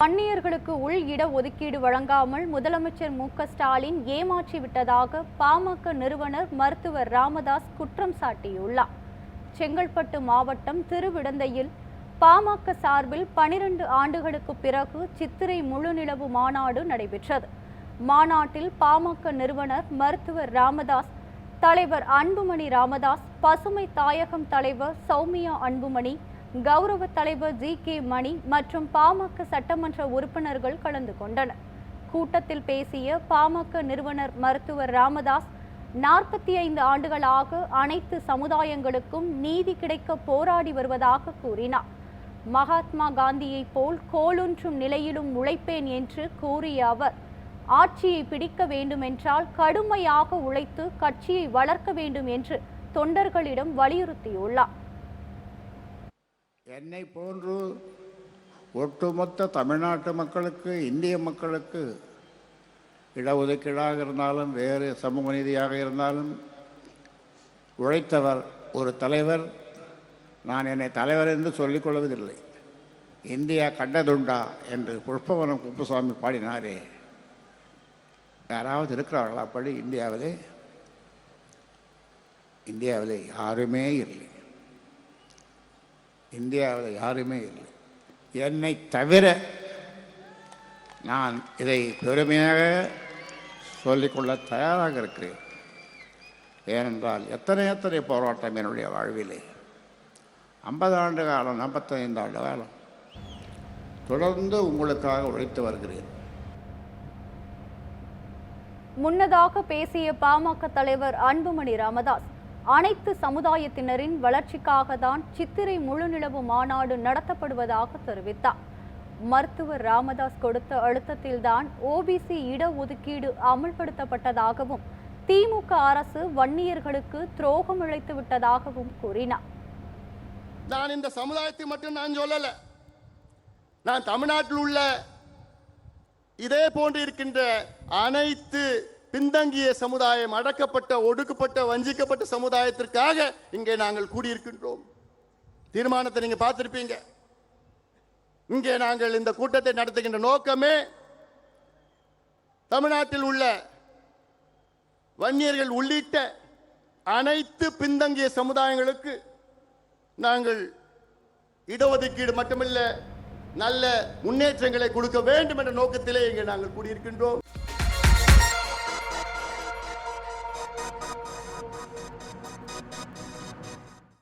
வன்னியர்களுக்கு உள் இட ஒதுக்கீடு வழங்காமல் முதலமைச்சர் மு.க.ஸ்டாலின் ஏமாற்றி விட்டதாக பாமக நிறுவனர் மருத்துவர் ராமதாஸ் குற்றம் சாட்டியுள்ளார். செங்கல்பட்டு மாவட்டம் திருவிடந்தையில் பாமக சார்பில் 12 ஆண்டுகளுக்கு பிறகு சித்திரை முழுநிலவு மாநாடு நடைபெற்றது. மாநாட்டில் பாமக நிறுவனர் மருத்துவர் ராமதாஸ், தலைவர் அன்புமணி ராமதாஸ், பசுமை தாயகம் தலைவர் சௌமியா அன்புமணி, கௌரவ தலைவர் ஜி.கே. மணி மற்றும் பாமக சட்டமன்ற உறுப்பினர்கள் கலந்து கொண்டனர். கூட்டத்தில் பேசிய பாமக நிறுவனர் மருத்துவர் ராமதாஸ், 45 ஆண்டுகளாக அனைத்து சமுதாயங்களுக்கும் நீதி கிடைக்க போராடி வருவதாக கூறினார். மகாத்மா காந்தியை போல் கோலொன்றும் நிலையிலும் உழைப்பேன் என்று கூறிய அவர், ஆட்சியை பிடிக்க வேண்டுமென்றால் கடுமையாக உழைத்து கட்சியை வளர்க்க வேண்டும் என்று தொண்டர்களிடம் வலியுறுத்தியுள்ளார். என்னை போன்று ஒட்டுமொத்த தமிழ்நாட்டு மக்களுக்கு, இந்திய மக்களுக்கு இடஒதுக்கீடாக இருந்தாலும் வேறு சமூக நீதியாக இருந்தாலும் உழைத்தவர் ஒரு தலைவர். நான் என்னை தலைவர் என்று சொல்லிக் கொள்வதில்லை. இந்தியா கண்டதுண்டா என்று புஷ்பவனம் குப்புசாமி பாடினாரே, யாராவது இருக்கிறார்களா அப்படி? இந்தியாவிலே யாருமே இல்லை. என்னை தவிர நான் இதை பெருமையாக சொல்லிக்கொள்ள தயாராக இருக்கிறேன். ஏனென்றால் எத்தனை போராட்டம் என்னுடைய வாழ்விலே 50 ஆண்டு காலம், 45 ஆண்டு காலம் தொடர்ந்து உங்களுக்காக உழைத்து வருகிறேன். முன்னதாக பேசிய பாமக தலைவர் அன்புமணி ராமதாஸ், அனைத்து சமுதாயத்தினரின் வளர்ச்சிக்காக தான் சித்திரை முழுநிலவு மாநாடு நடத்தப்படுவதாக தெரிவித்தார். மருத்துவர் ராமதாஸ் கொடுத்த அழுத்தத்தில்தான் ஓபிசி இடஒதுக்கீடு அமல்படுத்தப்பட்டதாகவும் திமுக அரசு வன்னியர்களுக்கு துரோகம் இழைத்து விட்டதாகவும் கூறினார். நான் இந்த சமுதாயத்தை மட்டும் நான் சொல்லல, நான் தமிழ்நாட்டில் உள்ள இதே போன்று இருக்கின்ற அனைத்து பின்தங்கிய சமுதாயம், அடக்கப்பட்ட, ஒடுக்கப்பட்ட, வஞ்சிக்கப்பட்ட சமுதாயத்திற்காக இங்கே நாங்கள் கூடியிருக்கின்றோம். தீர்மானத்தை நீங்க பார்த்திருப்பீங்க. இங்கே நாங்கள் இந்த கூட்டத்தை நடத்துகின்ற நோக்கமே தமிழ்நாட்டில் உள்ள வன்னியர்கள் உள்ளிட்ட அனைத்து பின்தங்கிய சமுதாயங்களுக்கு நாங்கள் இடஒதுக்கீடு மட்டுமல்ல, நல்ல முன்னேற்றங்களை கொடுக்க வேண்டும் என்ற நோக்கத்திலே இங்கே நாங்கள் கூடியிருக்கின்றோம்.